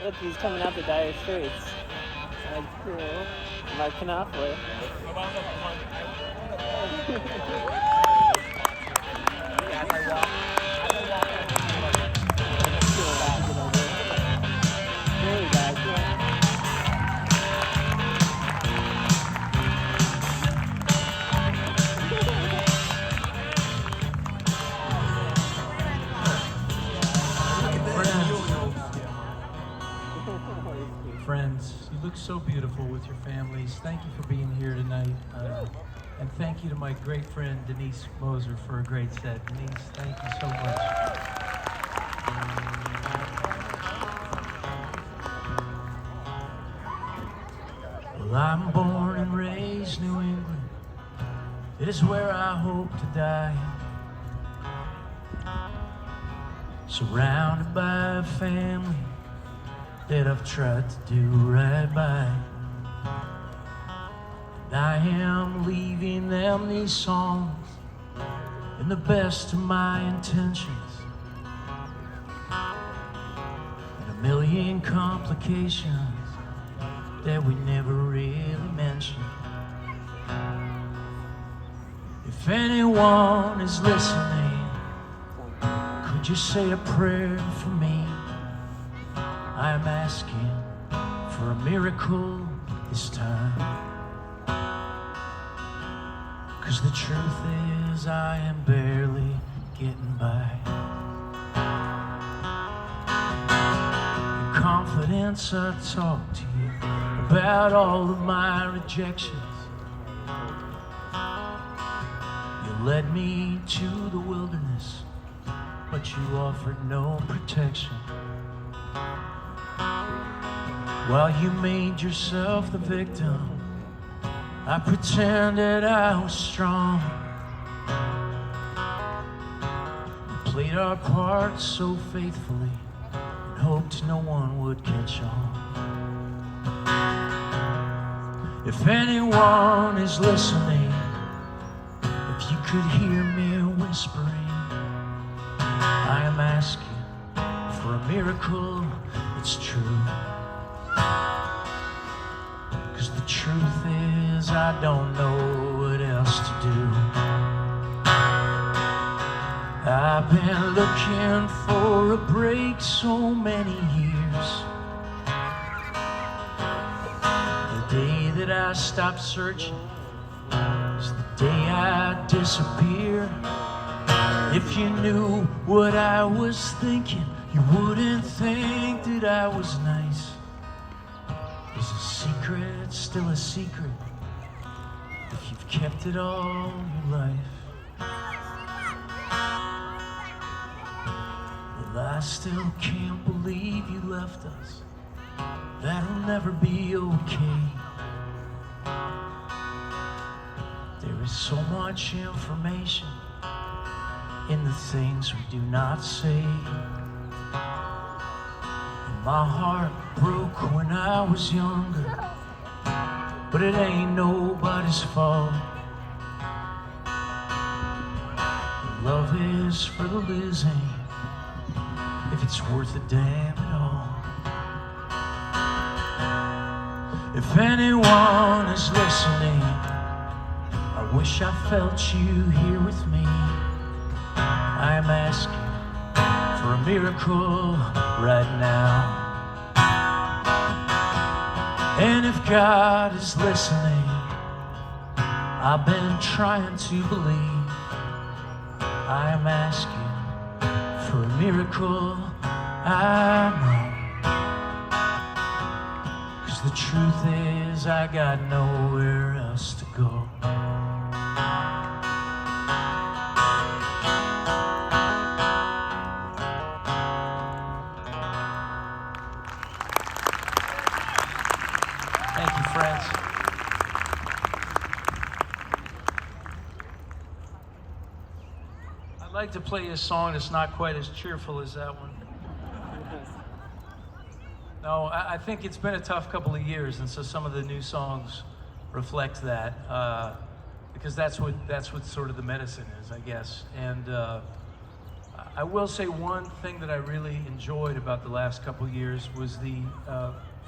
Look, he's coming out the dire straits. That's cool. Mark Knopfler. Friends, you look so beautiful with your families. Thank you for being here tonight. And thank you to my great friend Denise Moser for a great set. Denise, thank you so much. Well, I'm born and raised New England. It is where I hope to die. Surrounded by a family that I've tried to do right by. And I am leaving them these songs in the best of my intentions. And a million complications that we never really mentioned. If anyone is listening, could you say a prayer for me? I'm asking for a miracle this time. 'Cause the truth is I am barely getting by. In confidence I talk to you about all of my rejections. You led me to the wilderness, but you offered no protection. While you made yourself the victim, I pretended I was strong. We played our part so faithfully and hoped no one would catch on. If anyone is listening, if you could hear me whispering, I am asking for a miracle, it's true. 'Cause the truth is I don't know what else to do. I've been looking for a break so many years. The day that I stopped searching is the day I disappear. If you knew what I was thinking, you wouldn't think that I was nice. Is a secret still a secret if you've kept it all your life? Well, I still can't believe you left us. That'll never be okay. There is so much information in the things we do not say. My heart broke when I was younger, but it ain't nobody's fault. Love is for the losing, if it's worth a damn at all. If anyone is listening, I wish I felt you here with me. I am asking for a miracle right now. And if God is listening, I've been trying to believe. I am asking for a miracle, I know. 'Cause the truth is I got nowhere else to go. Thank you, friends. I'd like to play a song that's not quite as cheerful as that one. No, I think it's been a tough couple of years, and so some of the new songs reflect that, because that's what sort of the medicine is, I guess. And I will say one thing that I really enjoyed about the last couple years was the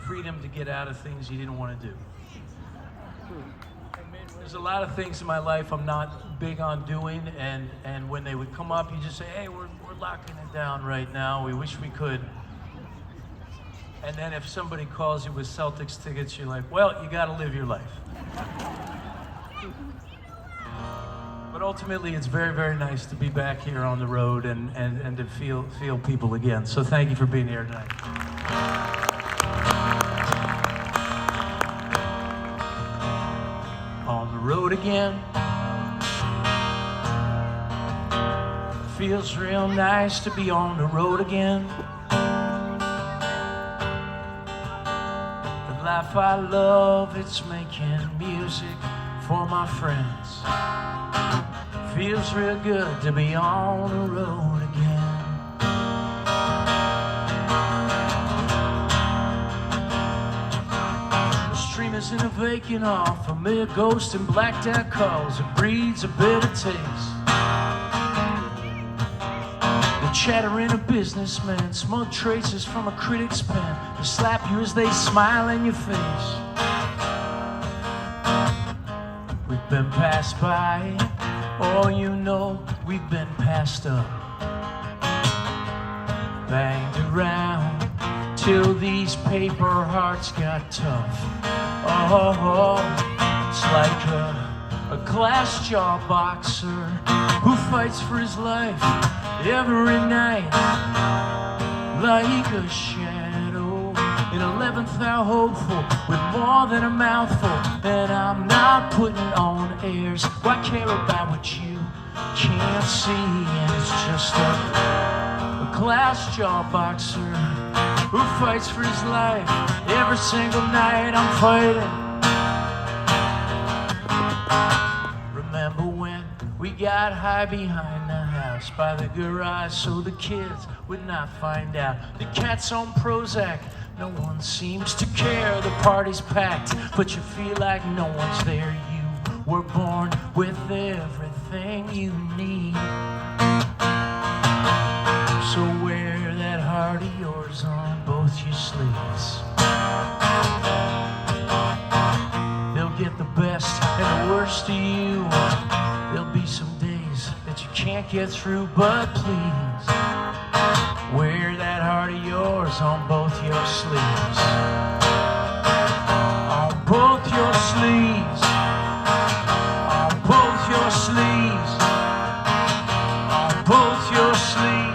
freedom to get out of things you didn't want to do. There's a lot of things in my life I'm not big on doing, and when they would come up, you just say, hey, we're locking it down right now. We wish we could. And then if somebody calls you with Celtics tickets, you're like, well, you got to live your life. But ultimately, it's very, very nice to be back here on the road and to feel people again. So thank you for being here tonight. On the road again. Feels real nice to be on the road again. The life I love, it's making music for my friends. Feels real good to be on the road again. The stream is in a vacant off amid ghosts and blacked out calls. It breeds a bitter taste. The chattering of businessmen, smug traces from a critic's pen. They slap you as they smile in your face. We've been passed by. Oh, you know, we've been passed up, banged around till these paper hearts got tough. Oh, it's like a glass jaw boxer who fights for his life every night, like a shadow in 11th hour hopeful with more than a mouthful. And I'm not putting on airs. Why care about what you can't see? And it's just a glass jaw boxer who fights for his life every single night. I'm fighting. Remember when we got high behind the house by the garage so the kids would not find out? The cat's on Prozac, no one seems to care. The party's packed, but you feel like no one's there. You were born with everything you need. So wear that heart of yours on both your sleeves. They'll get the best and the worst of you. There'll be some days that you can't get through, but please wear that heart of yours on both your sleeves. On both your sleeves. On both your sleeves. On both your sleeves.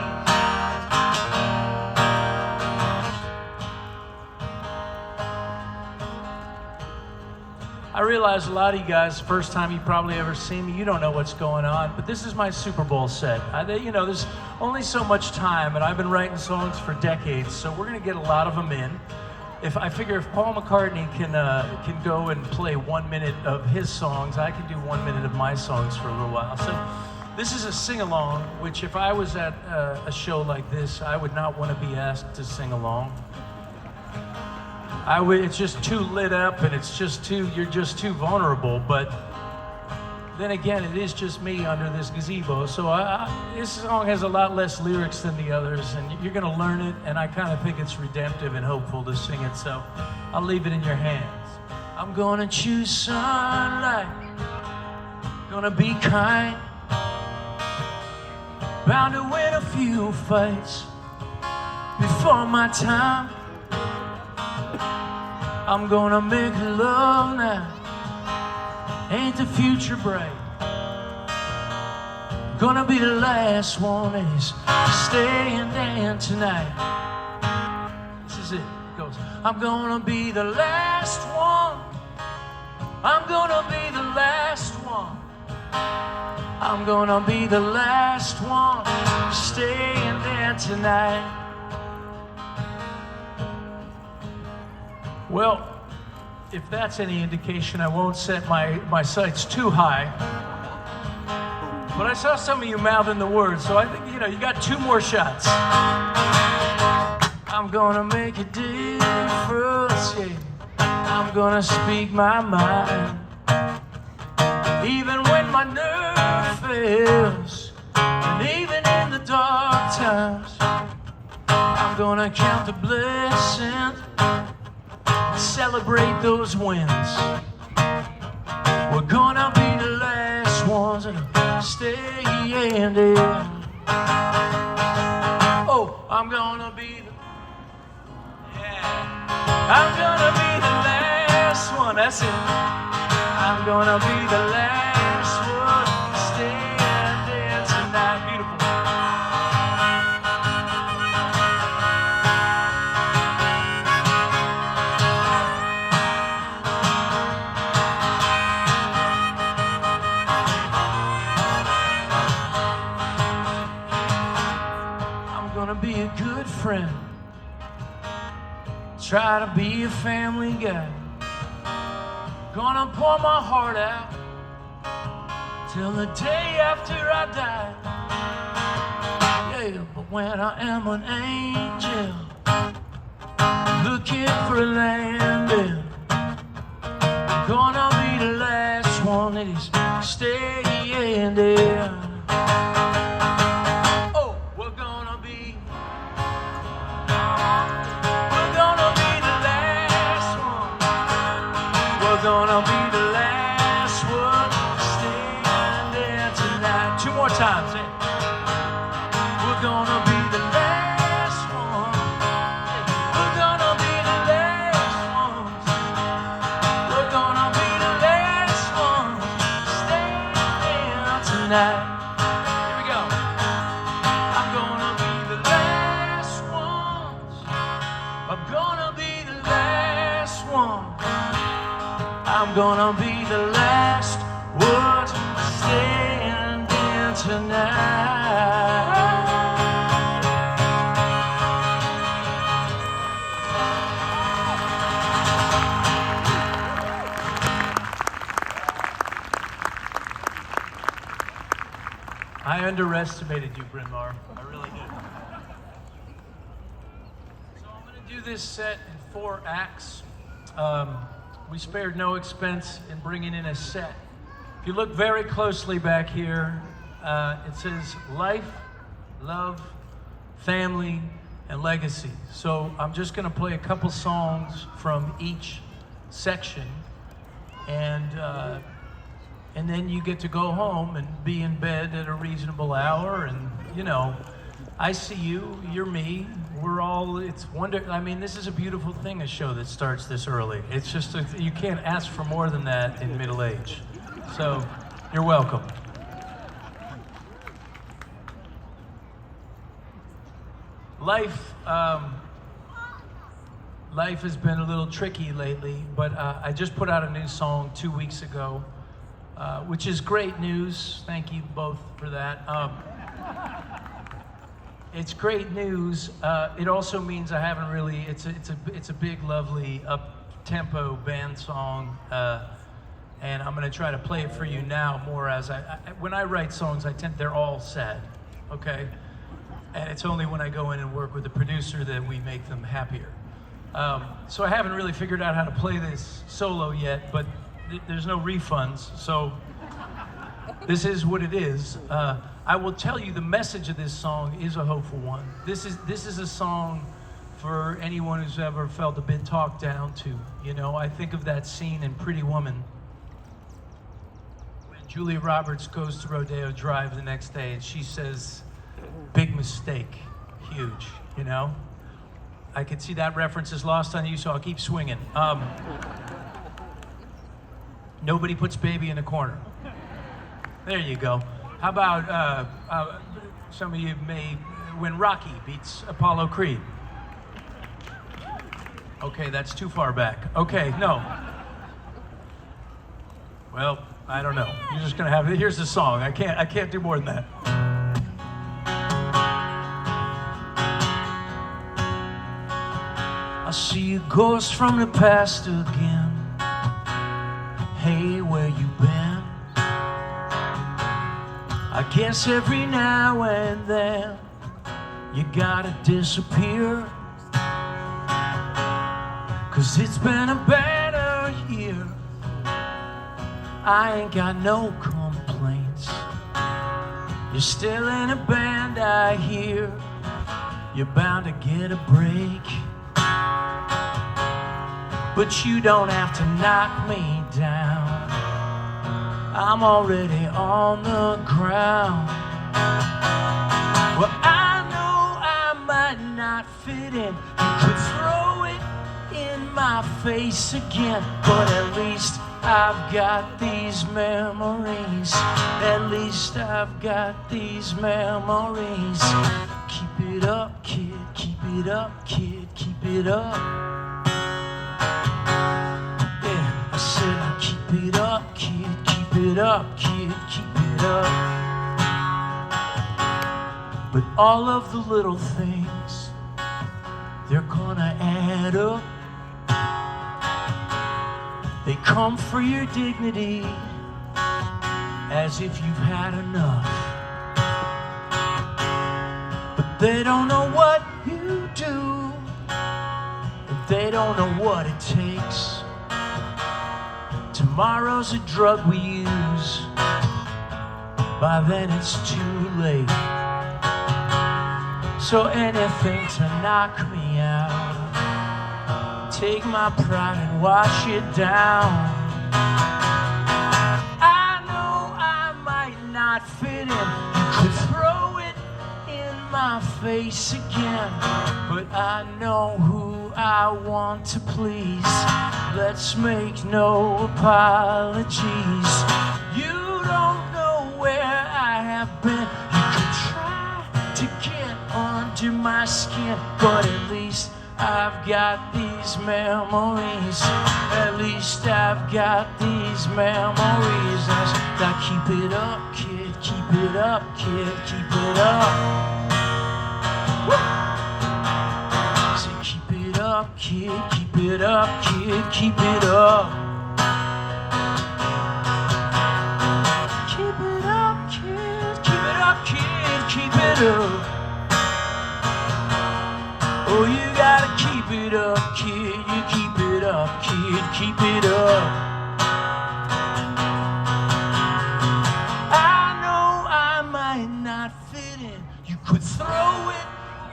I realize a lot of you guys, the first time you probably ever seen me, you don't know what's going on, but this is my Super Bowl set. There's only so much time, and I've been writing songs for decades, so we're gonna get a lot of them in. I figure if Paul McCartney can go and play 1 minute of his songs, I can do 1 minute of my songs for a little while. So this is a sing-along, which if I was at a show like this, I would not want to be asked to sing along. It's just too lit up, and you're just too vulnerable. But then again, it is just me under this gazebo. So this song has a lot less lyrics than the others, and you're gonna learn it. And I kind of think it's redemptive and hopeful to sing it. So I'll leave it in your hands. I'm gonna choose sunlight, gonna be kind, bound to win a few fights before my time. I'm gonna make love now, ain't the future bright? Gonna be the last one is staying there tonight. This is it, it goes. I'm gonna be the last one. I'm gonna be the last one. I'm gonna be the last one staying there tonight. Well, if that's any indication, I won't set my sights too high. But I saw some of you mouthing the words, so I think, you got 2 more shots. I'm gonna make a difference, yeah. I'm gonna speak my mind. Even when my nerve fails, and even in the dark times. I'm gonna count the blessings, celebrate those wins. We're gonna be the last ones that stay in there. Oh, I'm gonna be the, yeah, I'm gonna be the last one, that's it. I'm gonna be the last one standing there tonight. Beautiful. I'm gonna be a good friend. Try to be a family guy. Gonna pour my heart out till the day after I die. Yeah, but when I am an angel looking for a landing, I'm gonna be the last one that is staying there. Oh, we're gonna be the last one. We're gonna be the last one standing tonight. Two more times. Eh? We're gonna be the last one. We're gonna be the last ones. We're gonna be the last ones standing tonight. Here we go. I'm gonna be the last ones. I'm gonna be the last one. I'm gonna be the last one standing tonight. I underestimated you, Bryn Mawr. I really did. So I'm gonna do this set in 4 acts. We spared no expense in bringing in a set. If you look very closely back here, it says life, love, family, and legacy. So I'm just gonna play a couple songs from each section, and then you get to go home and be in bed at a reasonable hour, and you know, I see you, you're me, we're all, it's wonder, I mean, this is a beautiful thing, a show that starts this early. It's just, you can't ask for more than that in middle age. So, you're welcome. Life has been a little tricky lately, but I just put out a new song 2 weeks ago, which is great news. Thank you both for that. It's great news. It also means I haven't really. It's a big, lovely, up-tempo band song, and I'm going to try to play it for you now more as when I write songs, they're all sad, okay? And it's only when I go in and work with the producer that we make them happier. So I haven't really figured out how to play this solo yet, but there's no refunds, so this is what it is. I will tell you the message of this song is a hopeful one. This is a song for anyone who's ever felt a bit talked down to. You know, I think of that scene in Pretty Woman when Julia Roberts goes to Rodeo Drive the next day and she says, "Big mistake, huge," you know? I could see that reference is lost on you, so I'll keep swinging. Nobody puts baby in a corner. There you go. How about some of you may, when Rocky beats Apollo Creed? Okay, that's too far back. Okay, no. Well, I don't know. You're just gonna have it. Here's the song. I can't do more than that. I see a ghost from the past again. Hey, where you been? I guess every now and then you gotta disappear, 'cause it's been a better year. I ain't got no complaints. You're still in a band, I hear. You're bound to get a break. But you don't have to knock me down. I'm already on the ground. Well, I know I might not fit in. You could throw it in my face again, but at least I've got these memories. At least I've got these memories. Keep it up, kid, keep it up, kid, keep it up. Yeah, I said keep it up, kid, keep it up, kid, keep it up. But all of the little things, they're gonna add up. They come for your dignity as if you've had enough. But they don't know what you do, and they don't know what it takes. Tomorrow's a drug we use, by then it's too late. So anything to knock me out, take my pride and wash it down. I know I might not fit in. You could throw it in my face again, but I know who I want to please. Let's make no apologies. You don't know where I have been. You could try to get under my skin, but at least I've got these memories. At least I've got these memories. Now keep it up, kid, keep it up, kid, keep it up. Woo! Say keep it up, kid, keep it up, kid, keep it up. Keep it up, kid, keep it up, kid, keep it up. Oh, you gotta keep it up, kid. You keep it up, kid. Keep it up. I know I might not fit in. You could throw it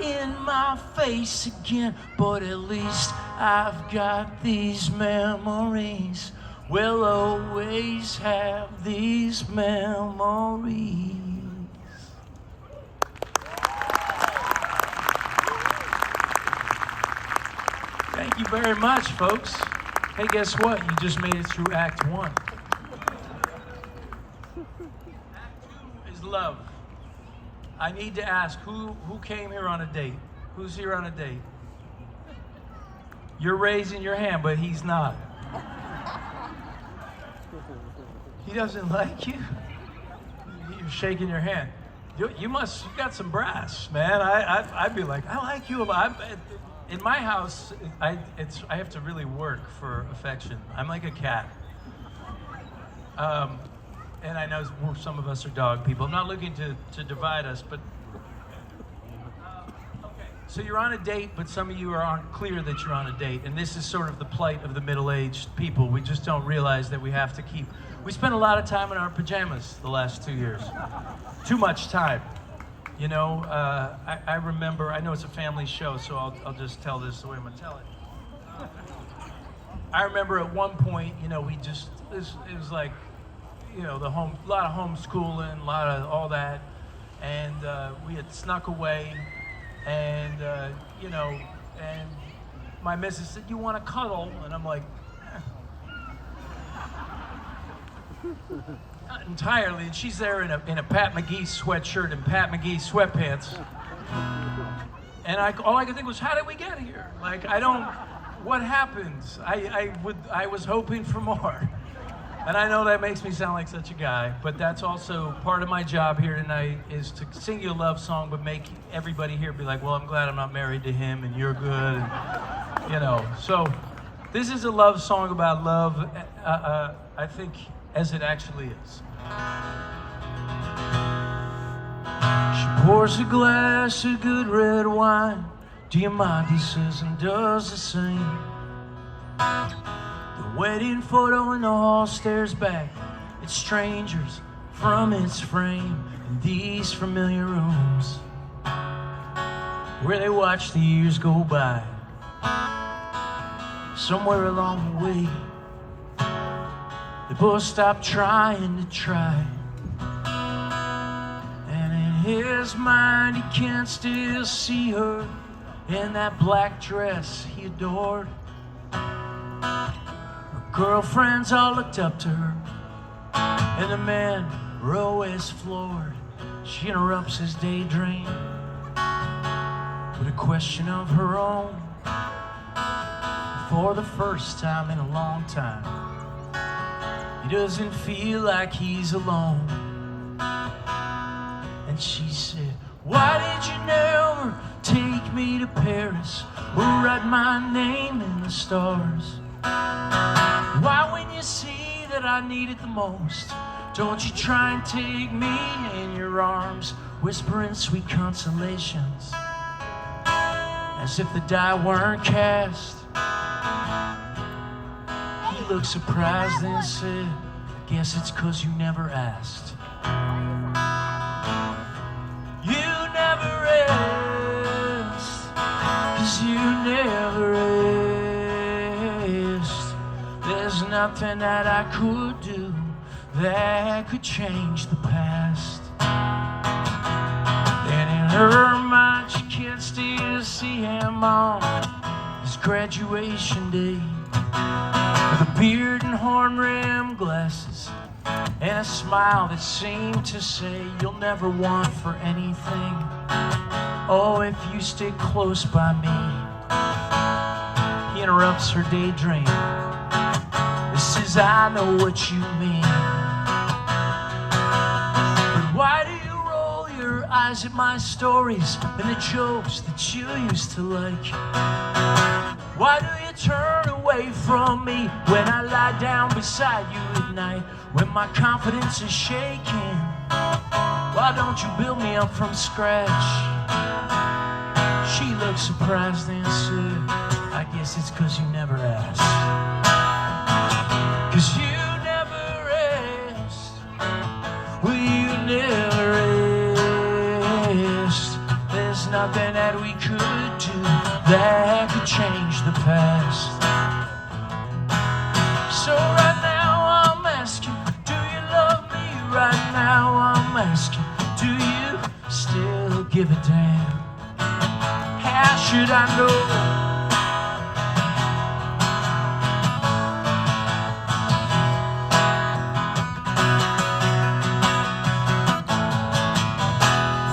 in my face again, but at least I've got these memories. We'll always have these memories. Thank you very much, folks. Hey, guess what? You just made it through Act 1. Act 2 is love. I need to ask, who came here on a date? Who's here on a date? You're raising your hand, but he's not. He doesn't like you? You're shaking your hand. You got some brass, man. I'd be like, I like you a lot. In my house, I have to really work for affection. I'm like a cat. And I know some of us are dog people. I'm not looking to divide us, but okay. So you're on a date, but some of you aren't clear that you're on a date. And this is sort of the plight of the middle-aged people. We just don't realize that we have to keep. We spent a lot of time in our pajamas the last 2 years. Too much time. You know, I remember, I know it's a family show, so I'll just tell this the way I'm gonna tell it. I remember at one point, you know, it was like, you know, a lot of homeschooling, a lot of all that, and we had snuck away, and you know, and my missus said, "You want to cuddle?" And I'm like, not entirely, and she's there in a Pat McGee sweatshirt and Pat McGee sweatpants, and all I could think was, how did we get here? Like, what happens? I was hoping for more, and I know that makes me sound like such a guy, but that's also part of my job here tonight, is to sing you a love song, but make everybody here be like, well, I'm glad I'm not married to him, and you're good, and, you know. So this is a love song about love, I think, as it actually is. She pours a glass of good red wine. Diamante says and does the same. The wedding photo in the hall stares back at strangers from its frame. in these familiar rooms where they watch the years go by. Somewhere along the way, they both stopped trying to try. And in his mind, he can still see her in that black dress he adored. Her girlfriends all looked up to her, and the men were always floored. She interrupts his daydream with a question of her own. For the first time in a long time, he doesn't feel like he's alone. And she said, why did you never take me to Paris or write my name in the stars? Why, when you see that I need it the most, don't you try and take me in your arms, whispering sweet consolations as if the die weren't cast? He looked surprised and said, guess it's 'cause you never asked. You never asked, 'cause you never asked. There's nothing that I could do that could change the past. And in her mind, she can still see him on his graduation day, with a beard and horn-rimmed glasses and a smile that seemed to say, you'll never want for anything, oh, if you stay close by me. He interrupts her daydream. He says, I know what you mean. But why do you roll your eyes at my stories and the jokes that you used to like? Why do you turn away from me when I lie down beside you at night, when my confidence is shaking? Why don't you build me up from scratch? She looked surprised and said, I guess it's 'cause you never asked. 'Cause you never asked. Well, you never asked. There's nothing that we could do that could change the past. So right now I'm asking, do you love me? Right now I'm asking, do you still give a damn? How should I know?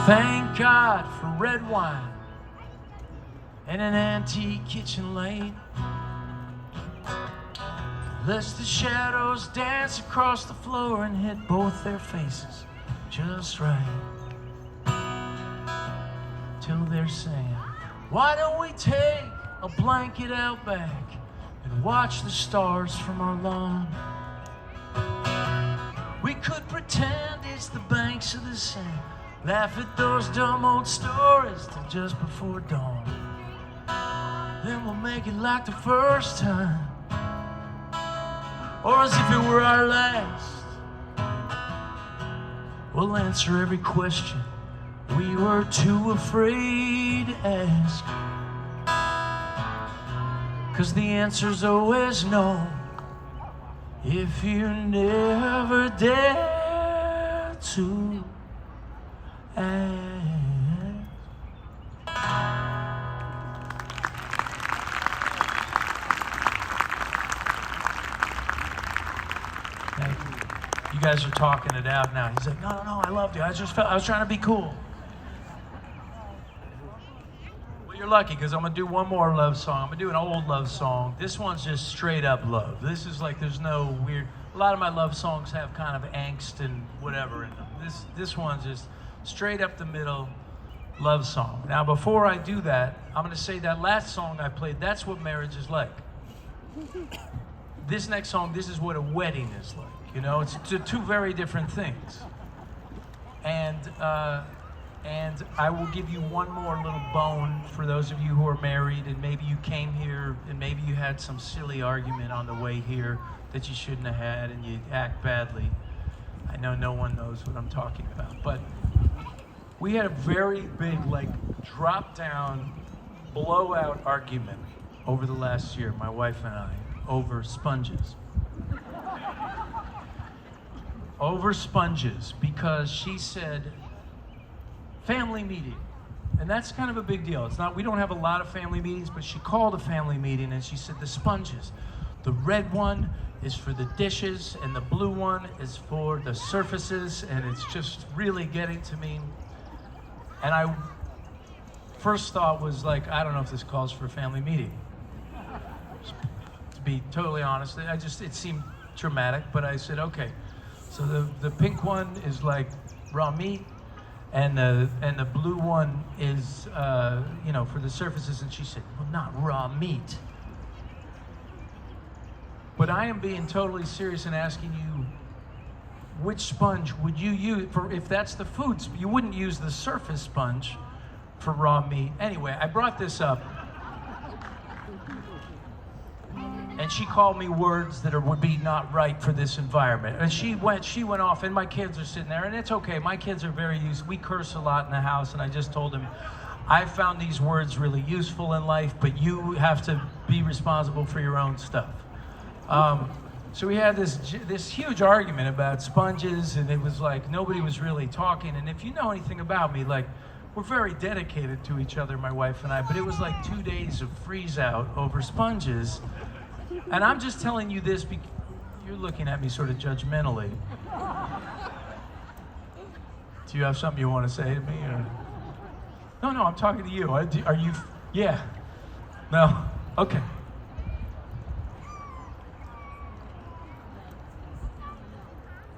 Thank God for red wine and an antique kitchen light. Lest the shadows dance across the floor and hit both their faces just right. Till they're saying, why don't we take a blanket out back and watch the stars from our lawn? We could pretend it's the banks of the Seine, laugh at those dumb old stories till just before dawn. Then we'll make it like the first time, or as if it were our last. We'll answer every question we were too afraid to ask, 'cause the answer's always no, if you never dare to ask. You guys are talking it out now. He's like, no, I loved you. I was trying to be cool. Well, you're lucky, because I'm going to do one more love song. I'm going to do an old love song. This one's just straight up love. This is like, there's no weird, a lot of my love songs have kind of angst and whatever in them. This one's just straight up the middle love song. Now, before I do that, I'm going to say that last song I played, that's what marriage is like. This next song, this is what a wedding is like. You know, it's two very different things. And I will give you one more little bone for those of you who are married and maybe you came here and maybe you had some silly argument on the way here that you shouldn't have had and you act badly. I know no one knows what I'm talking about, but we had a very big, like, drop-down, blowout argument over the last year, my wife and I, over sponges. Over sponges, because she said, family meeting. And that's kind of a big deal. It's not, we don't have a lot of family meetings, but she called a family meeting and she said, the sponges, the red one is for the dishes and the blue one is for the surfaces, and it's just really getting to me. And I first thought was like, I don't know if this calls for a family meeting. To be totally honest, it seemed dramatic, but I said, okay. So the pink one is like raw meat, and the blue one is, for the surfaces. And she said, well, not raw meat. But I am being totally serious and asking you, which sponge would you use for, if that's the foods? You wouldn't use the surface sponge for raw meat. Anyway, I brought this up, and she called me words that would be not right for this environment. And she went off, and my kids are sitting there, and it's okay. My kids are very used. We curse a lot in the house, and I just told them, I found these words really useful in life, but you have to be responsible for your own stuff. So we had this huge argument about sponges, and it was like nobody was really talking. And if you know anything about me, like, we're very dedicated to each other, my wife and I, but it was like 2 days of freeze out over sponges. And I'm just telling you this because you're looking at me sort of judgmentally. Do you have something you want to say to me? Or? No, I'm talking to you. Are you? Yeah. No? Okay.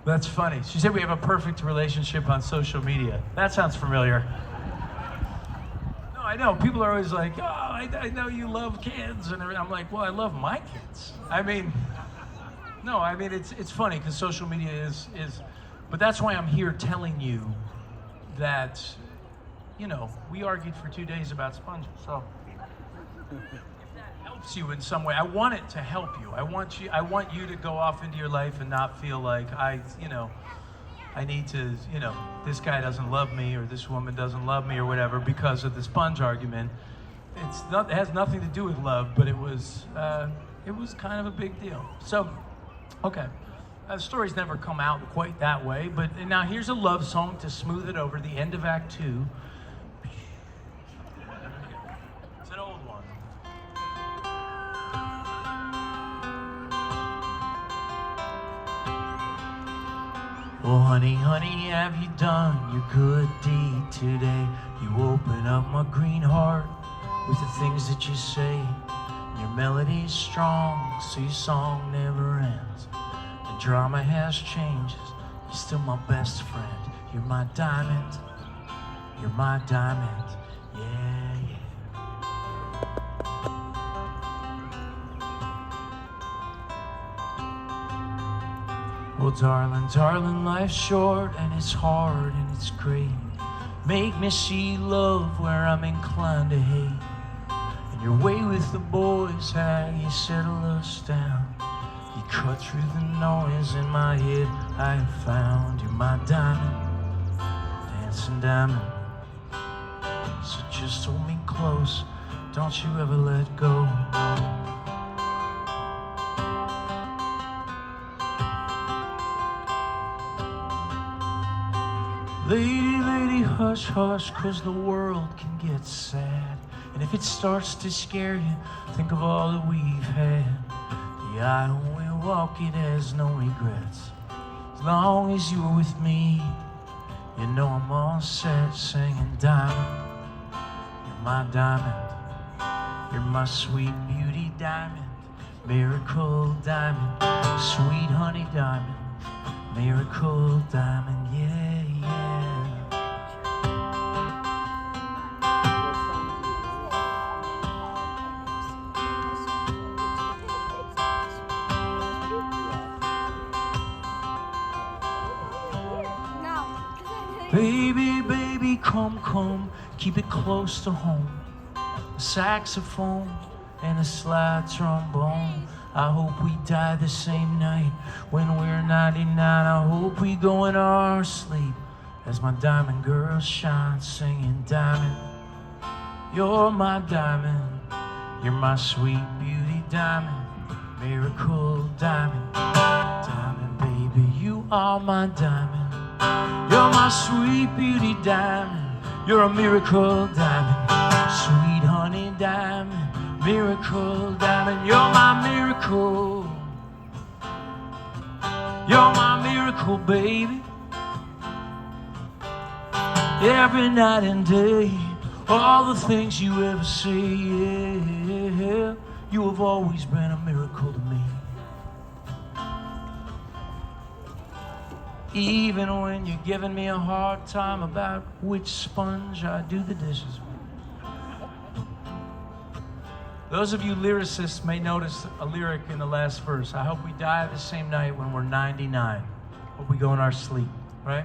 That's funny. She said we have a perfect relationship on social media. That sounds familiar. No, I know. People are always like, oh, I know you love kids. And I'm like, well, I love my kids. It's funny because social media is, but that's why I'm here telling you that, we argued for 2 days about sponges. So helps you in some way. I want it to help you. I want you to go off into your life and not feel like I need to, this guy doesn't love me or this woman doesn't love me or whatever because of the sponge argument. It has nothing to do with love, but it was kind of a big deal. So, okay. The story's never come out quite that way, but now here's a love song to smooth it over, the end of Act 2. It's an old one. Oh, honey, honey, have you done your good deed today? You open up my green heart with the things that you say. Your melody's strong, so your song never ends. The drama has changes, you're still my best friend. You're my diamond, yeah, yeah. Well, darling, life's short and it's hard and it's great. Make me see love where I'm inclined to hate. And your way with the boys, how you settle us down. You cut through the noise in my head. I have found you're my diamond, dancing diamond. So just hold me close, don't you ever let go. Lady, hush, hush, 'cause the world can get sad. And if it starts to scare you, think of all that we've had. The aisle we walk, it has no regrets. As long as you're with me, you know I'm all set, singing diamond. You're my diamond, you're my sweet beauty diamond, miracle diamond, sweet honey diamond, miracle diamond, yeah, yeah. Baby, come, keep it close to home. A saxophone and a slide trombone. I hope we die the same night when we're 99. I hope we go in our sleep as my diamond girl shines, singing diamond. You're my diamond, you're my sweet beauty diamond, miracle diamond. Diamond baby, you are my diamond. You're my sweet beauty diamond, you're a miracle diamond. Sweet honey diamond, miracle diamond, you're my miracle. You're my miracle, baby. Every night and day, all the things you ever say, yeah, you have always been a miracle to me. Even when you're giving me a hard time about which sponge I do the dishes with. Those of you lyricists may notice a lyric in the last verse. I hope we die the same night when we're 99. Hope we go in our sleep, right?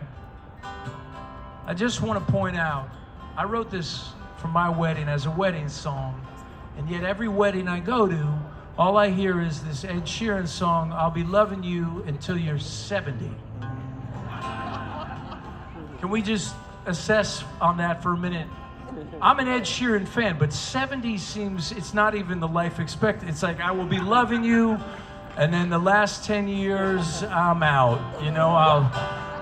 I just want to point out, I wrote this for my wedding as a wedding song, and yet every wedding I go to, all I hear is this Ed Sheeran song, I'll be loving you until you're 70. Can we just assess on that for a minute? I'm an Ed Sheeran fan, but 70 seems, it's not even the life expected. It's like, I will be loving you, and then the last 10 years, I'm out. You know,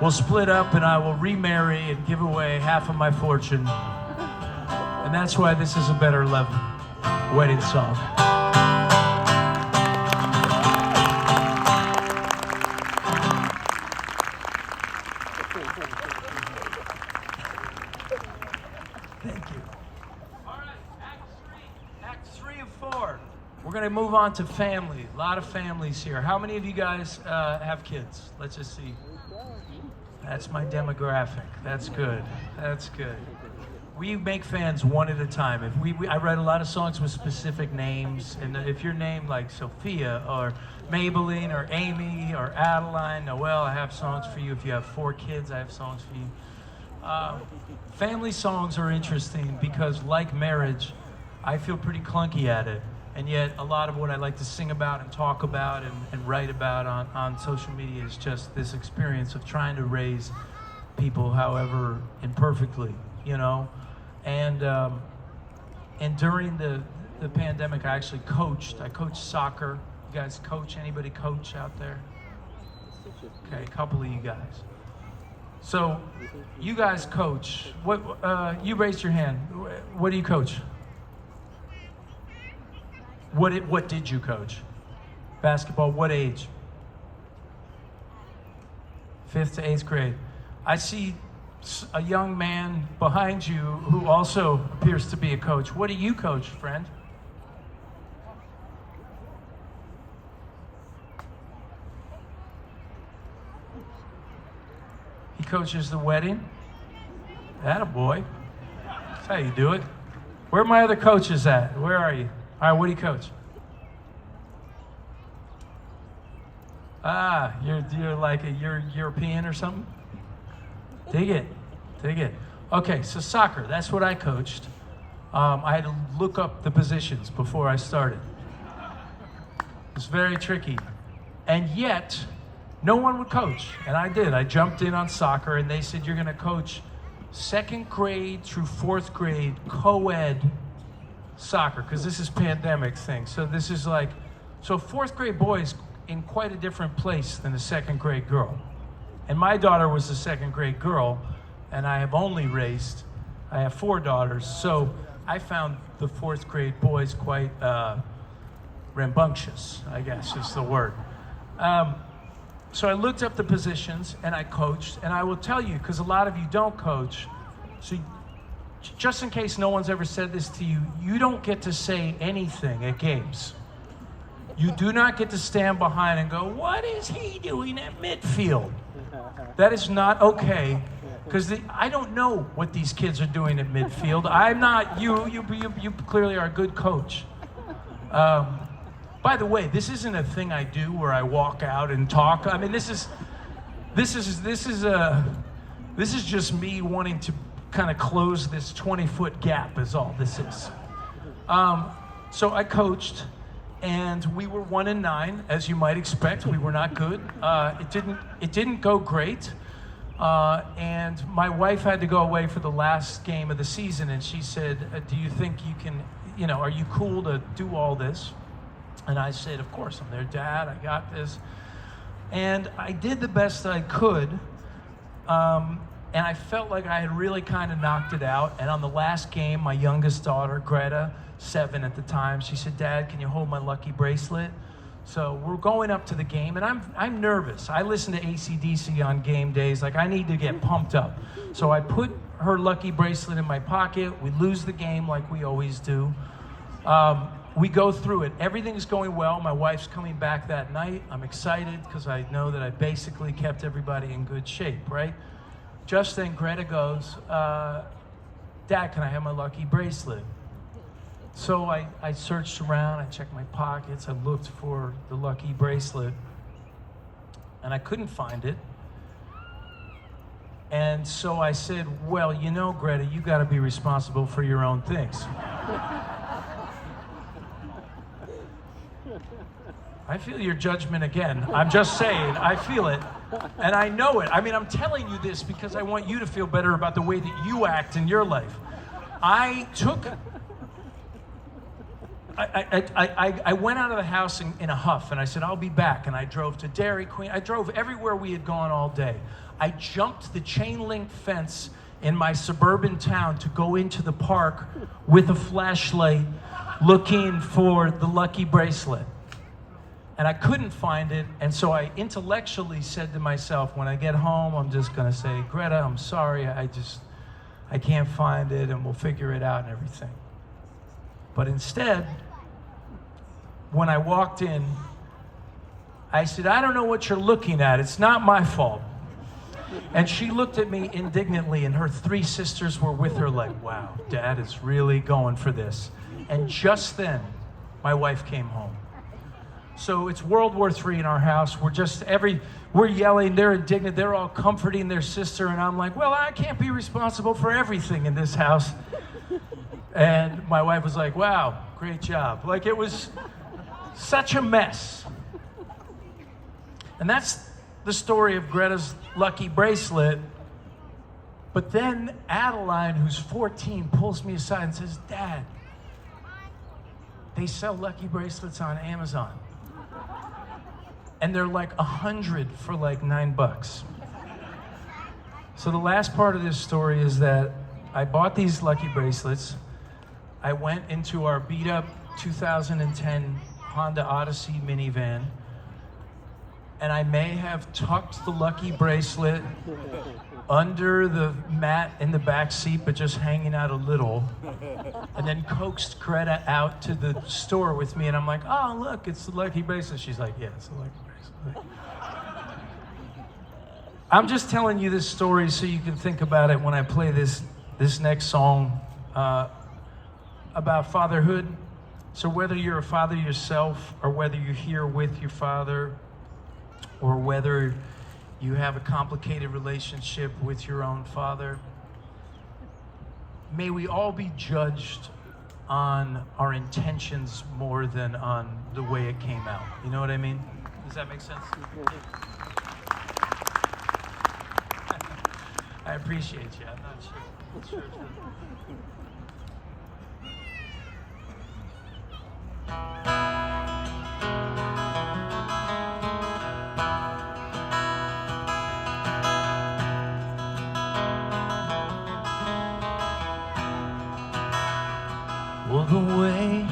we'll split up and I will remarry and give away half of my fortune. And that's why this is a better wedding song. Thank you. All right, Act 3 of 4. We're going to move on to family. A lot of families here. How many of you guys have kids? Let's just see. That's my demographic. That's good. That's good. We make fans one at a time. If I write a lot of songs with specific names, and if you're named like Sophia or Maybelline or Amy or Adeline, Noelle, I have songs for you. If you have 4 kids, I have songs for you. Family songs are interesting because, like marriage, I feel pretty clunky at it. And yet a lot of what I like to sing about and talk about and write about on social media is just this experience of trying to raise people, however imperfectly, you know. And during the pandemic, I actually coached. I coached soccer. You guys coach? Anybody coach out there? Okay, a couple of you guys. So you guys coach. What? You raised your hand. What do you coach? What did you coach? Basketball. What age? 5th to 8th grade. I see a young man behind you who also appears to be a coach. What do you coach, friend? He coaches the wedding. Attaboy. That's how you do it. Where are my other coaches at? Where are you? All right, what do you coach? Ah, you're like you're European or something? Dig it. Okay, so soccer, that's what I coached. I had to look up the positions before I started. It was very tricky. And yet, no one would coach, and I did. I jumped in on soccer, and they said, you're gonna coach 2nd grade through 4th grade co-ed soccer, because this is pandemic thing. So this is like, so 4th grade boys in quite a different place than a 2nd grade girl. And my daughter was a 2nd grade girl, and I have 4 daughters, so I found the 4th grade boys quite rambunctious, I guess is the word. So I looked up the positions and I coached, and I will tell you, because a lot of you don't coach, so just in case no one's ever said this to you, you don't get to say anything at games. You do not get to stand behind and go, what is he doing at midfield? That is not okay, because I don't know what these kids are doing at midfield. I'm not, you clearly are a good coach. By the way, this isn't a thing I do where I walk out and talk. I mean, this is just me wanting to kind of close this 20-foot gap is all this is. So I coached, and we were 1-9, as you might expect. We were not good. It didn't go great. And my wife had to go away for the last game of the season, and she said, do you think you can, are you cool to do all this? And I said, of course, I'm their dad, I got this. And I did the best I could, and I felt like I had really kind of knocked it out. And on the last game, my youngest daughter, Greta, 7 at the time, she said, Dad, can you hold my lucky bracelet? So we're going up to the game, and I'm nervous. I listen to AC/DC on game days. Like, I need to get pumped up. So I put her lucky bracelet in my pocket. We lose the game like we always do. We go through it. Everything's going well. My wife's coming back that night. I'm excited because I know that I basically kept everybody in good shape, right? Just then Greta goes, Dad, can I have my lucky bracelet? So I searched around, I checked my pockets, I looked for the lucky bracelet, and I couldn't find it. And so I said, well, Greta, you gotta be responsible for your own things. I feel your judgment again. I'm just saying, I feel it, and I know it. I mean, I'm telling you this because I want you to feel better about the way that you act in your life. I went out of the house in a huff, and I said, I'll be back. And I drove to Dairy Queen. I drove everywhere we had gone all day. I jumped the chain link fence in my suburban town to go into the park with a flashlight looking for the lucky bracelet. And I couldn't find it, and so I intellectually said to myself, when I get home, I'm just gonna say, Greta, I'm sorry, I can't find it, and we'll figure it out and everything. But instead, when I walked in, I said, I don't know what you're looking at. It's not my fault. And she looked at me indignantly, and her 3 sisters were with her like, wow, Dad is really going for this. And just then, my wife came home. So it's World War III in our house. We're yelling, they're indignant, they're all comforting their sister, and I'm like, well, I can't be responsible for everything in this house. And my wife was like, wow, great job. Like, it was such a mess. And that's the story of Greta's lucky bracelet. But then Adeline, who's 14, pulls me aside and says, Dad, they sell lucky bracelets on Amazon. And they're like 100 for like $9. So the last part of this story is that I bought these lucky bracelets. I went into our beat up 2010 Honda Odyssey minivan, and I may have tucked the lucky bracelet under the mat in the back seat, but just hanging out a little, and then coaxed Greta out to the store with me, and I'm like, oh, look, it's the lucky bracelet. She's like, yeah, it's the lucky bracelet. I'm just telling you this story so you can think about it when I play this next song about fatherhood. So whether you're a father yourself, or whether you're here with your father, or whether you have a complicated relationship with your own father, may we all be judged on our intentions more than on the way it came out. You know what I mean? Does that make sense? I appreciate you. I'm not sure. Well, the way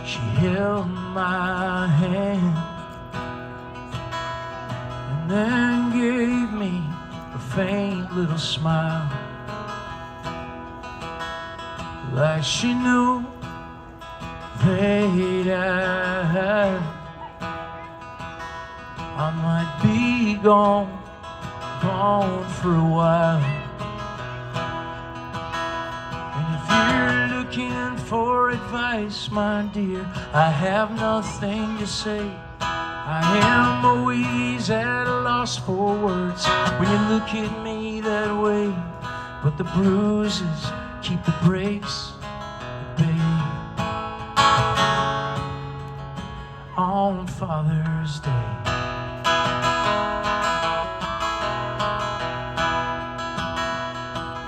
she held my hand and then gave me a faint little smile, like she knew that I might be gone for a while. And if you're looking for advice, my dear, I have nothing to say. I am always at a loss for words when you look at me that way. But the bruises keep the breaks at bay. on Father's Day.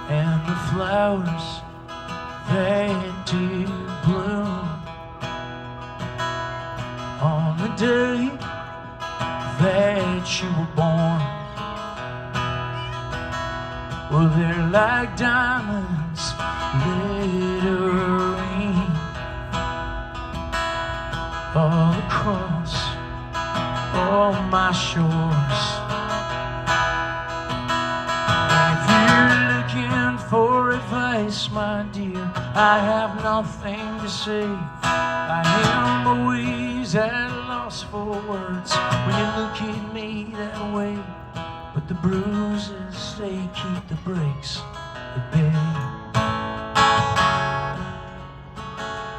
And the flowers, they did bloom on the day that you were born. Well, they're like diamonds glittering all across all my shores. And if you're looking for advice, my dear, I have nothing to say. I am always at a loss for words when you look at me that way. But the bruises, they keep the breaks at bay.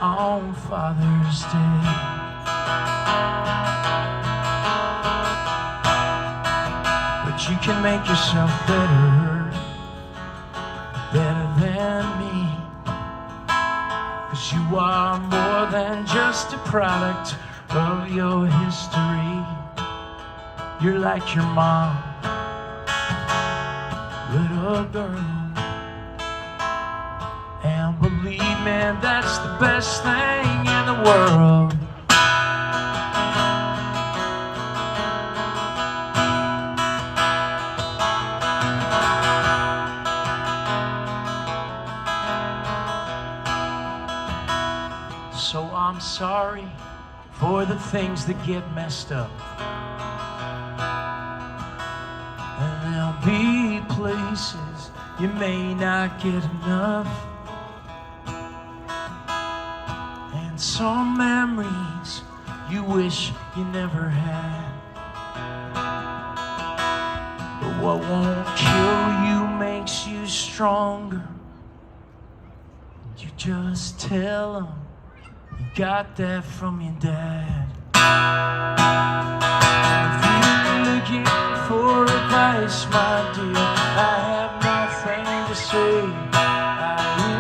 On Father's Day, but you can make yourself better than me, 'cause you are more than just a product of your history. You're like your mom, little girl. And believe me, that's the best thing in the world. So I'm sorry for the things that get messed up. And there'll be places you may not get enough. And some memories you wish you never had. But what won't kill you makes you stronger. You just tell them you got that from your dad. If you're looking for advice, my dear, I have nothing to say. I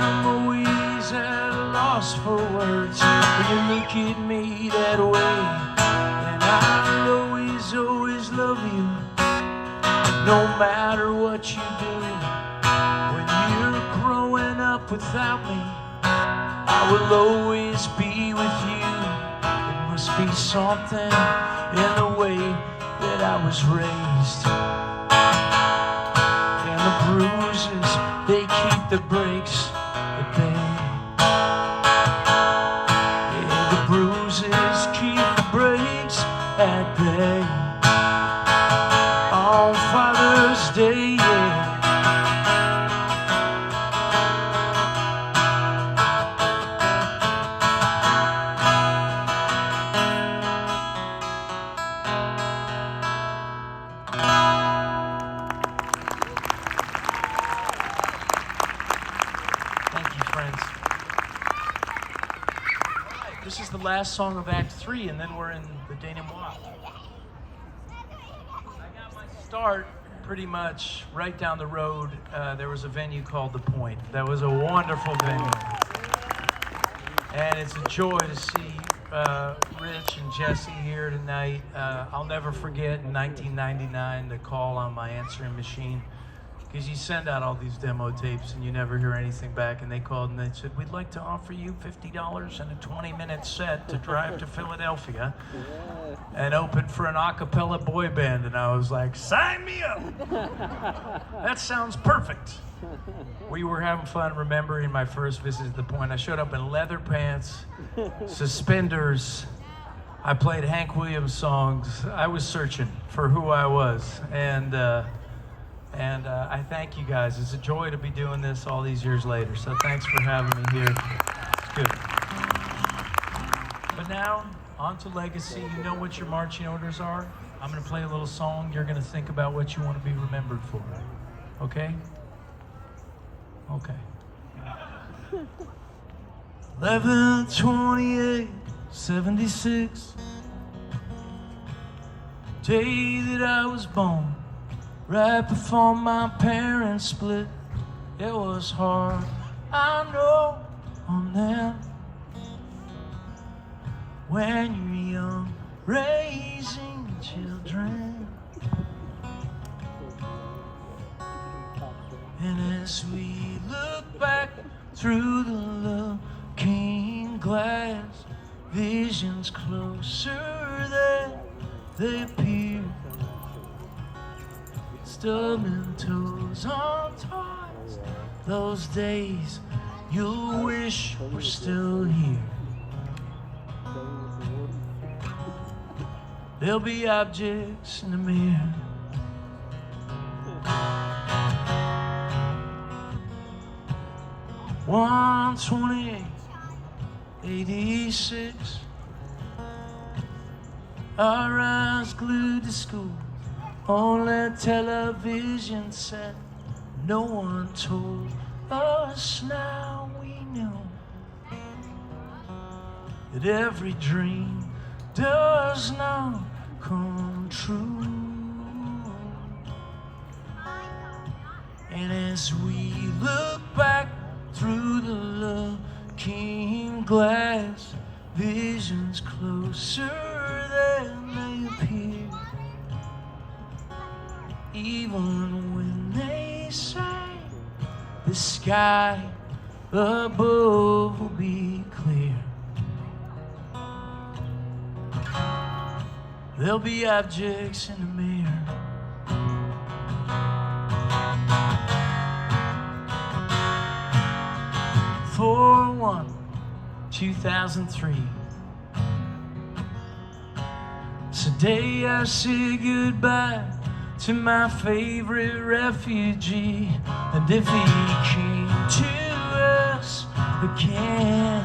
am always at a loss for words when you look at me that way. And I'll always, always love you, no matter what you do. When you're growing up without me, I will always be with you. It must be something in the way that I was raised. And the bruises, they keep the breaks at bay. Yeah, the bruises keep the breaks at bay. On Father's Day, yeah. This is the last song of Act 3, and then we're in the denouement. I got my start pretty much right down the road. There was a venue called The Point. That was a wonderful venue. And it's a joy to see Rich and Jesse here tonight. I'll never forget in 1999 the call on my answering machine, because you send out all these demo tapes and you never hear anything back, and they called and they said, "We'd like to offer you $50 and a 20-minute set to drive to Philadelphia and open for an a cappella boy band." And I was like, sign me up! That sounds perfect. We were having fun remembering my first visit to The Point. I showed up in leather pants, suspenders. I played Hank Williams songs. I was searching for who I was. And I thank you guys. It's a joy to be doing this all these years later. So thanks for having me here. It's good. But now, on to Legacy. You know what your marching orders are. I'm going to play a little song. You're going to think about what you want to be remembered for. Okay? Okay. 11/28/76, day that I was born. Right before my parents split, it was hard, I know, on them. When you're young, raising children. And as we look back through the looking glass, visions closer than they appear. Stubbing toes on toys, those days you'll wish were still here. There'll be objects in the mirror. One 28, 86. Our eyes glued to school. Only television set. No one told us, now we know that every dream does not come true. And as we look back through the looking glass, visions closer than they appear. Even when they say the sky above will be clear, there'll be objects in the mirror. For 1/2003. Today I say goodbye to my favorite refugee, and if he came to us again,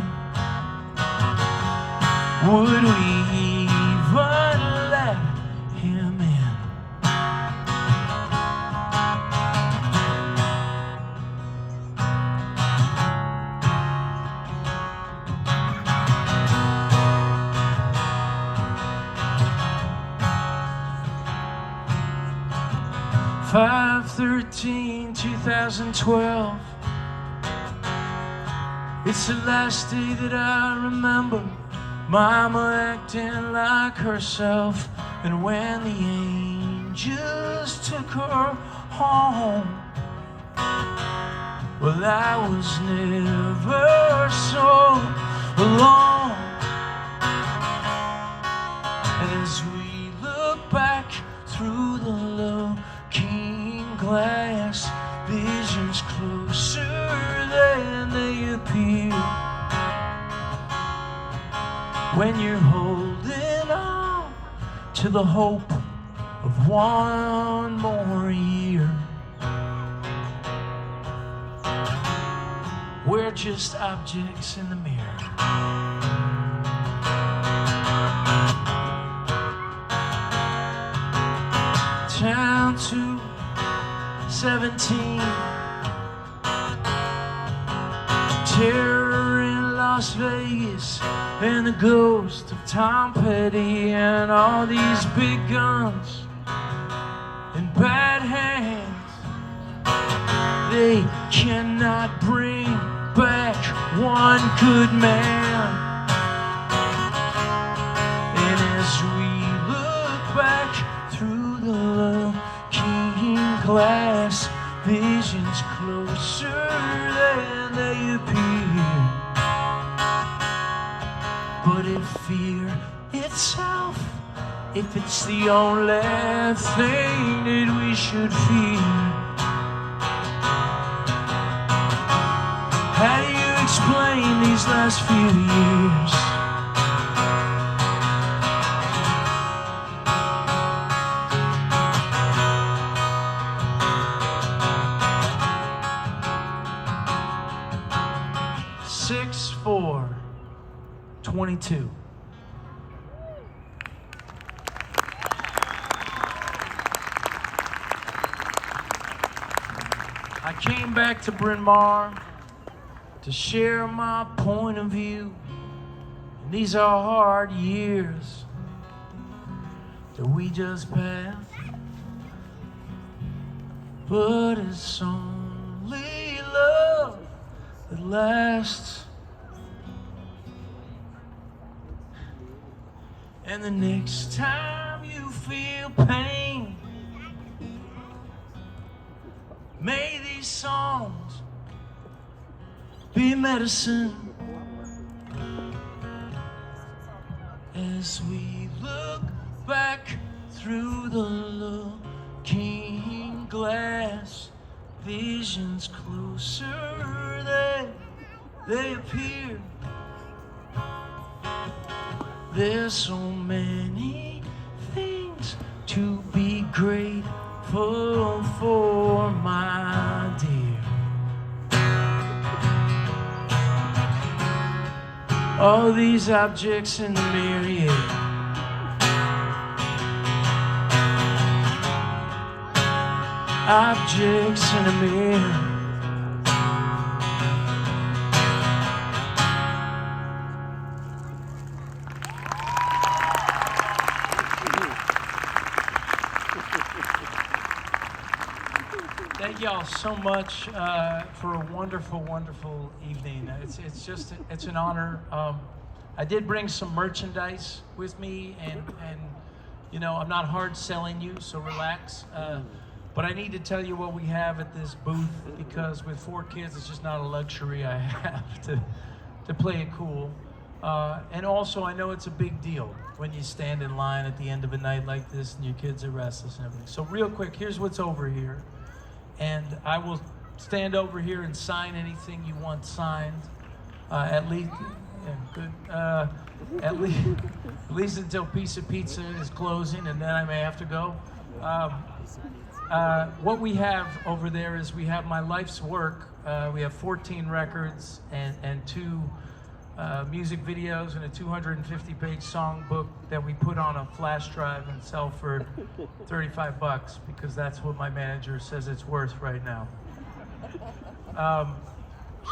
would we even let him in? 5/13/2012. It's the last day that I remember Mama acting like herself. And when the angels took her home, well, I was never so alone. And as we look back through the looking glass, visions closer than they appear. When you're holding on to the hope of one more year, we're just objects in the mirror. Down to 17. Terror in Las Vegas, and the ghost of Tom Petty, and all these big guns and bad hands, they cannot bring back one good man. And as we look back through the looking glass, visions closer than they appear. But if fear itself, if it's the only thing that we should fear, how do you explain these last few years? Six, 4, 22. I came back to Bryn Mawr to share my point of view. And these are hard years that we just passed, but it's only love that lasts. And the next time you feel pain, may these songs be medicine. As we look back through the looking glass, visions closer they appear. There's so many things to be grateful for, my dear. All these objects in the mirror, yeah. Objects in a mirror. Thank y'all so much for a wonderful, wonderful evening. It's an honor. I did bring some merchandise with me, and you know, I'm not hard selling you, so relax. But I need to tell you what we have at this booth, because with 4 kids, it's just not a luxury I have to play it cool. And also, I know it's a big deal when you stand in line at the end of a night like this and your kids are restless and everything. So real quick, here's what's over here. And I will stand over here and sign anything you want signed, at least, yeah, good. At least until Piece of Pizza is closing, and then I may have to go. What we have over there is we have my life's work. We have 14 records and 2 music videos and a 250-page songbook that we put on a flash drive and sell for $35, because that's what my manager says it's worth right now.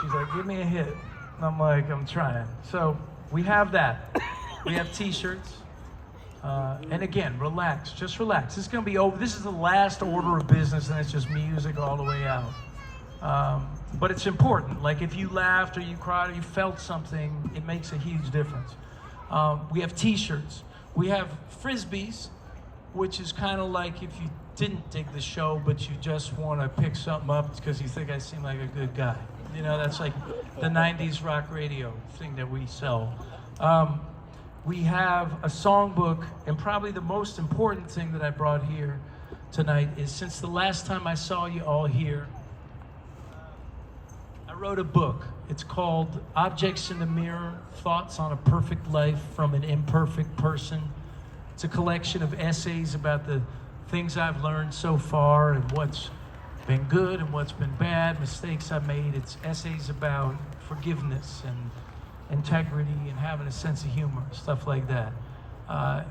She's like, give me a hit. And I'm like, I'm trying. So we have that. We have t-shirts. And again, relax, just relax. This is gonna be over. This is the last order of business, and it's just music all the way out. But it's important. Like if you laughed or you cried or you felt something, it makes a huge difference. We have t-shirts. We have frisbees, which is kind of like if you didn't dig the show, but you just want to pick something up because you think I seem like a good guy. You know, that's like the 90s rock radio thing that we sell. We have a songbook, and probably the most important thing that I brought here tonight is, since the last time I saw you all here, I wrote a book. It's called Objects in the Mirror, Thoughts on a Perfect Life from an Imperfect Person. It's a collection of essays about the things I've learned so far and what's been good and what's been bad, mistakes I've made. It's essays about forgiveness and integrity and having a sense of humor, stuff like that.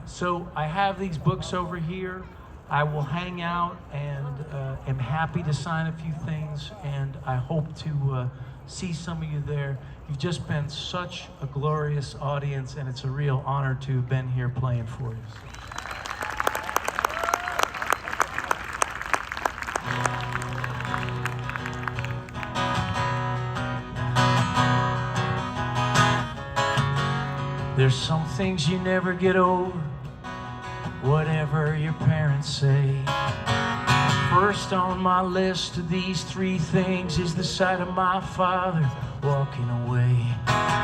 So I have these books over here. I will hang out and am happy to sign a few things, and I hope to see some of you there. You've just been such a glorious audience, and it's a real honor to have been here playing for you. There's some things you never get over, whatever your parents say. First on my list of these 3 things is the sight of my father walking away.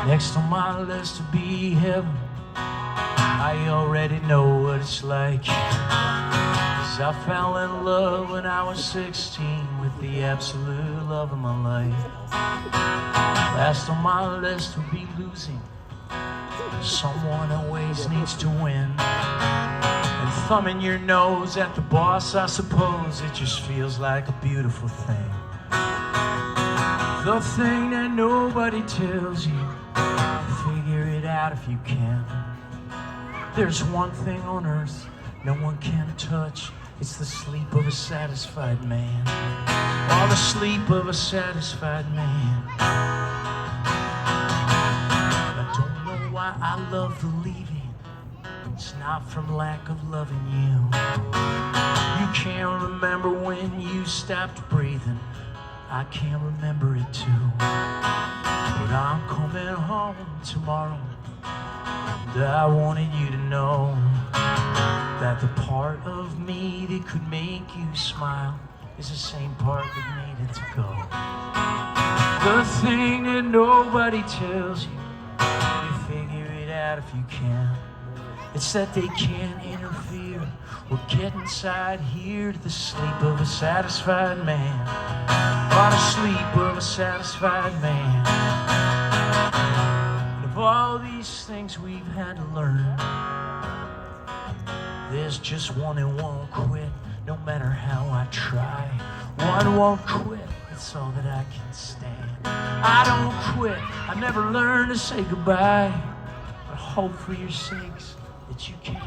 Next on my list to be heaven. I already know what it's like, 'cause I fell in love when I was 16 with the absolute love of my life. Last on my list would be losing. Someone always needs to win. And thumbing your nose at the boss, I suppose, it just feels like a beautiful thing. The thing that nobody tells you, figure it out if you can. There's one thing on earth no one can touch. It's the sleep of a satisfied man. Or the sleep of a satisfied man. I love believing it's not from lack of loving you. You can't remember when you stopped breathing. I can't remember it too. But I'm coming home tomorrow. And I wanted you to know that the part of me that could make you smile is the same part that needed to go. The thing that nobody tells you, you figure it out if you can. It's that they can't interfere or get inside here to the sleep of a satisfied man. Or the sleep of a satisfied man. And of all these things we've had to learn, there's just one that won't quit, no matter how I try. One won't quit, it's all that I can stand. I don't quit, I never learned to say goodbye, but I hope for your sakes that you can.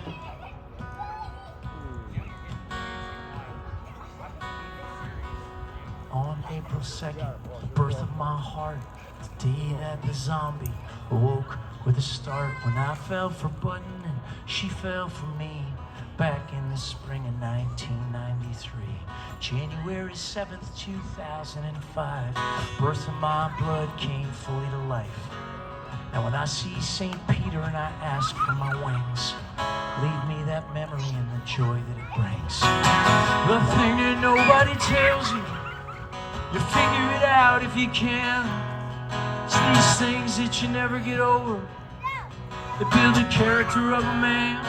On April 2nd, the birth of my heart, the day that the zombie awoke with a start. When I fell for Button and she fell for me, back in the spring of 1993. January 7th, 2005, birth of my blood came fully to life. Now when I see St. Peter and I ask for my wings, leave me that memory and the joy that it brings. The thing that nobody tells you, you figure it out if you can. It's these things that you never get over that build the character of a man.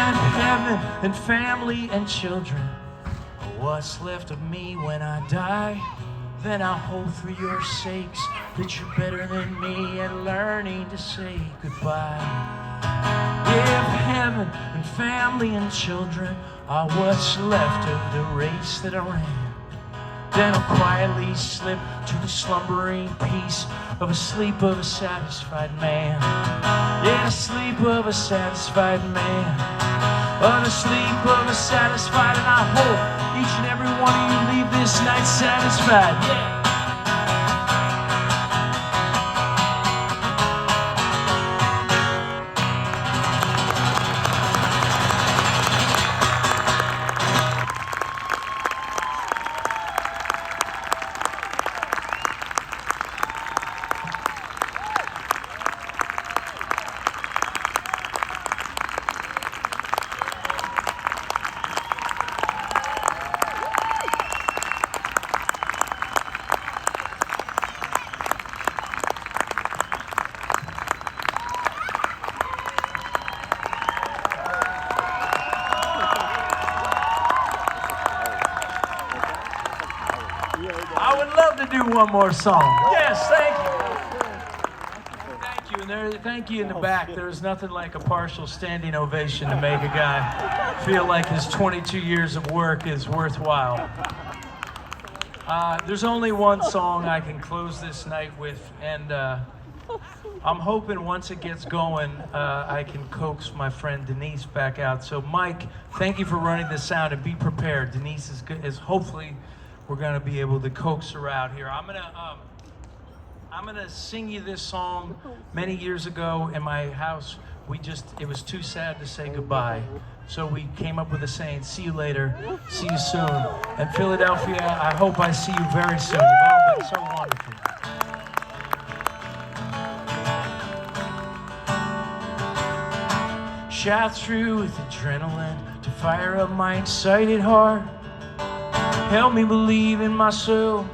And heaven and family and children are what's left of me when I die. Then I hope for your sakes that you're better than me at learning to say goodbye. If heaven and family and children are what's left of the race that I ran, then I'll quietly slip to the slumbering peace of a sleep of a satisfied man. Yeah, the sleep of a satisfied man. On the sleep of a satisfied, and I hope each and every one of you leave this night satisfied. Yeah. I would love to do one more song. Yes, thank you. Thank you. And there, thank you in the back. There's nothing like a partial standing ovation to make a guy feel like his 22 years of work is worthwhile. There's only one song I can close this night with, and I'm hoping once it gets going, I can coax my friend Denise back out. So Mike, thank you for running the sound, and be prepared. Denise is hopefully we're gonna be able to coax her out here. I'm gonna sing you this song. Many years ago in my house, it was too sad to say goodbye. So we came up with a saying, see you later, see you soon. And Philadelphia, I hope I see you very soon. You've all been so wonderful. Shout through with adrenaline to fire up my excited heart. Help me believe in myself.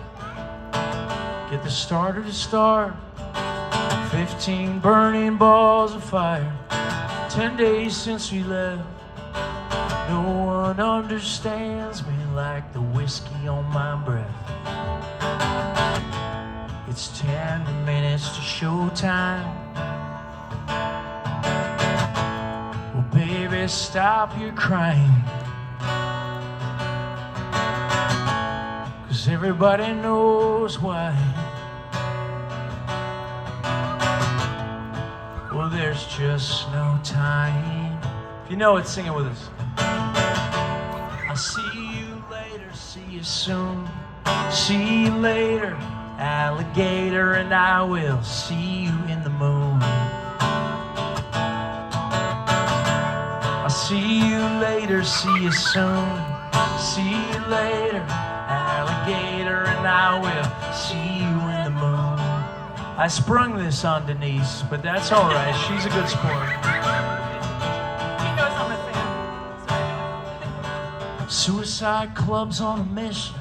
Get the starter to start. 15 burning balls of fire. 10 days since we left. No one understands me like the whiskey on my breath. It's 10 minutes to showtime. Well, baby, stop your crying. Everybody knows why. Well, there's just no time. If you know it, sing it with us. I'll see you later, see you soon. See you later, alligator, and I will see you in the moon. I'll see you later, see you soon. See you later, alligator, and I will see you in the moon. I sprung this on Denise, but that's all right. She's a good sport. He knows I'm a fan. Suicide clubs on a mission,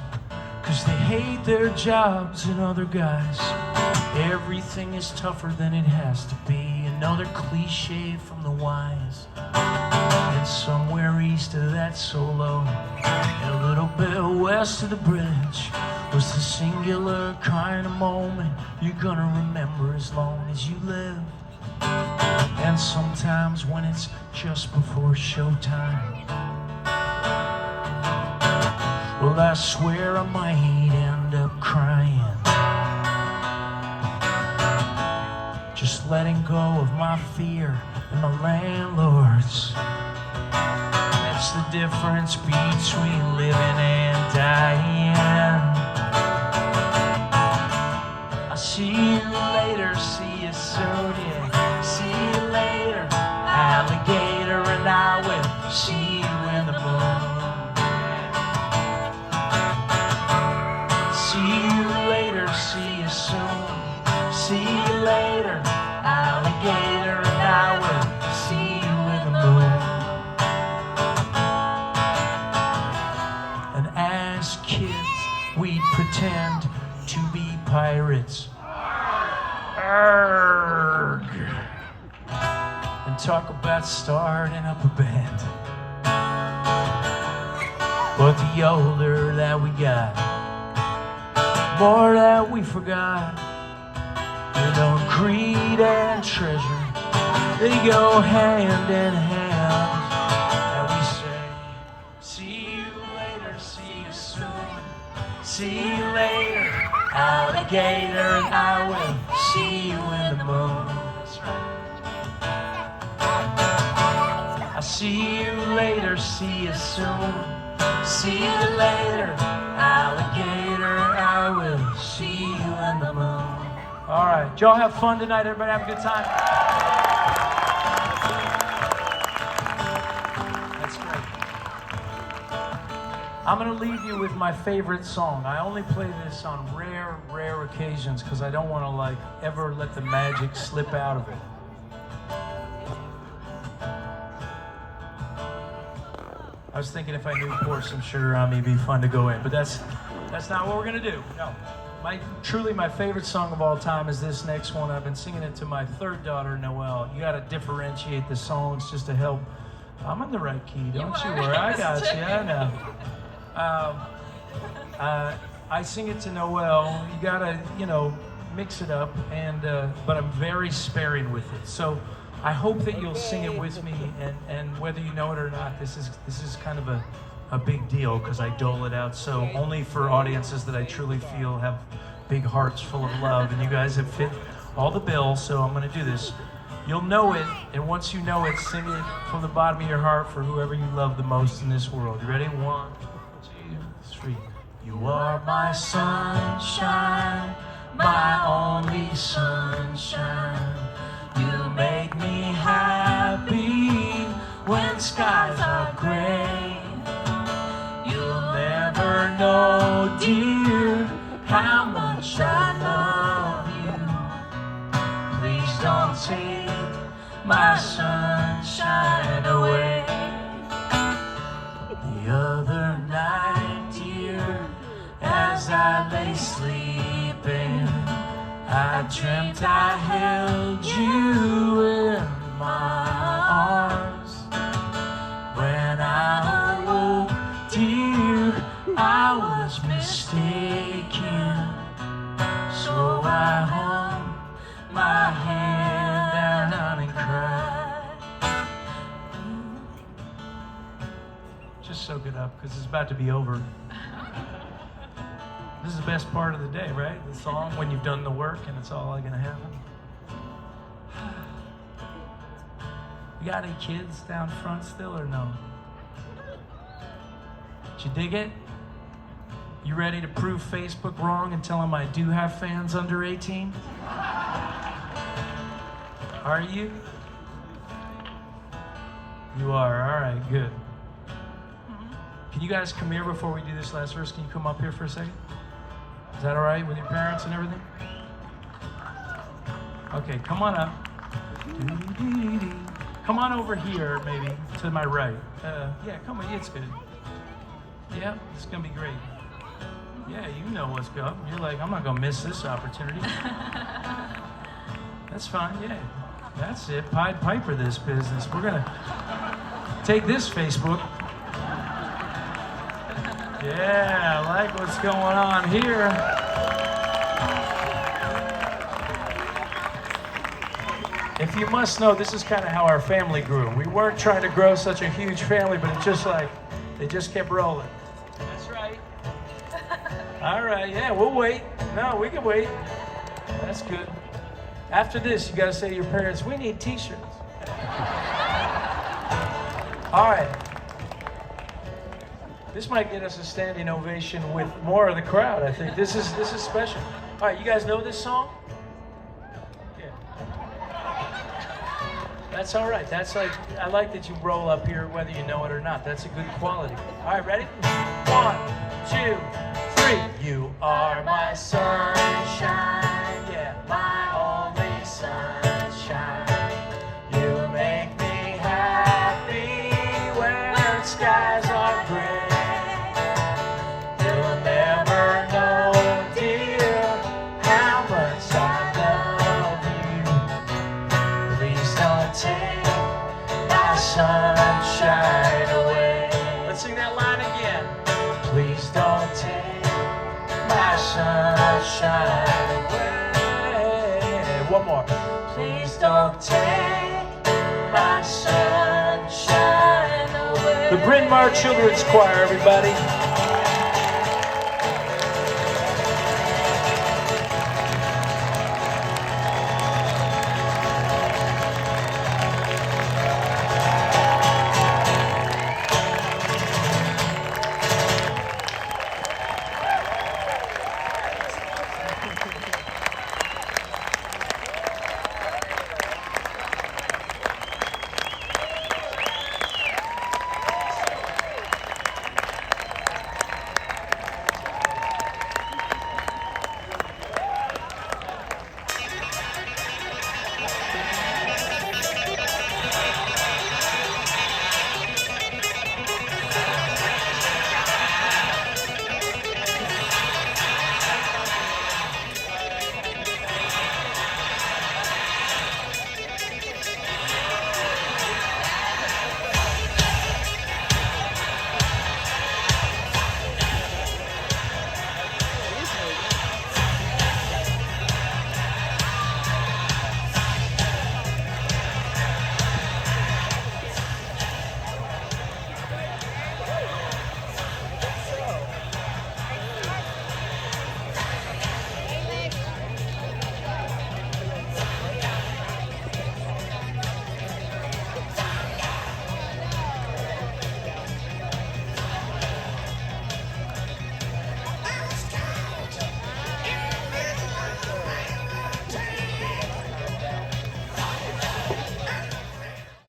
'cause they hate their jobs and other guys. Everything is tougher than it has to be. Another cliche from the wise. And somewhere east of that solo, and a little bit west of the bridge, was the singular kind of moment you're gonna remember as long as you live. And sometimes when it's just before showtime, well, I swear I might end up crying, just letting go of my fear and my landlords. That's the difference between living and dying. I'll see you later, see you soon, yeah. See you later, alligator, and I will see you in the moon. See you later, see you soon. See you later, alligator, and I will see you in the moon. And as kids, we'd pretend to be pirates. Arrgh. And talk about starting up a band. But the older that we got, more that we forgot. You know, greed and treasure, they go hand in hand. And we say, see you later, see you soon. See you later, alligator, and I will see you in the moon. That's right. I'll see you later, see you soon. See you later, alligator, I will see you in the moon. All right, did y'all have fun tonight? Everybody have a good time? That's great. I'm gonna leave you with my favorite song. I only play this on rare occasions because I don't want to ever let the magic slip out of it. I was thinking if I knew pour some sugar on me, it'd be fun to go in, but that's not what we're gonna do. No. Truly my favorite song of all time is this next one. I've been singing it to my third daughter, Noelle. You gotta differentiate the songs just to help. I'm in the right key, don't you worry. I got you, I know. I sing it to Noelle. You gotta, mix it up, and but I'm very sparing with it. So I hope that you'll sing it with me, and whether you know it or not, this is kind of a big deal because I dole it out so only for audiences that I truly feel have big hearts full of love, and you guys have fit all the bills, so I'm going to do this. You'll know it, and once you know it, sing it from the bottom of your heart for whoever you love the most in this world. You ready? 1, 2, 3. You are my sunshine, my only sunshine. You make me happy when skies are gray. You'll never know, dear, how much I love you. Please don't take my sunshine away. The other night, dear, as I lay sleeping, I dreamt I held you in my arms. When I awoke, dear, I was mistaken. So I hung my head down and cried. Just soak it up, because it's about to be over. This is the best part of the day, right? The song, when you've done the work and it's all gonna happen. You got any kids down front still or no? Did you dig it? You ready to prove Facebook wrong and tell them I do have fans under 18? Are you? You are, all right, good. Can you guys come here before we do this last verse? Can you come up here for a second? Is that all right with your parents and everything? Okay, come on up. Come on over here, maybe, to my right. Yeah, come on, it's good. Yeah, it's gonna be great. Yeah, you know what's up. You're like, I'm not gonna miss this opportunity. That's fine, yeah. That's it, Pied Piper this business. We're gonna take this, Facebook. Yeah, I like what's going on here. If you must know, this is kind of how our family grew. We weren't trying to grow such a huge family, but it's just like, they just kept rolling. That's right. All right, yeah, we'll wait. No, we can wait. That's good. After this, you got to say to your parents, we need t-shirts. All right. This might get us a standing ovation with more of the crowd, I think. This is special. All right, you guys know this song? Yeah. That's all right. That's like, I like that you roll up here whether you know it or not. That's a good quality. All right, ready? 1, 2, 3. You are my sunshine, yeah, my only sunshine. You make me happy when skies are gray. You'll never know, dear, how much I love you. Please don't take my sunshine away. Let's sing that line again. Please don't take my sunshine away. One more. Please don't take my sunshine away. The Bryn Mawr Children's Choir, everybody.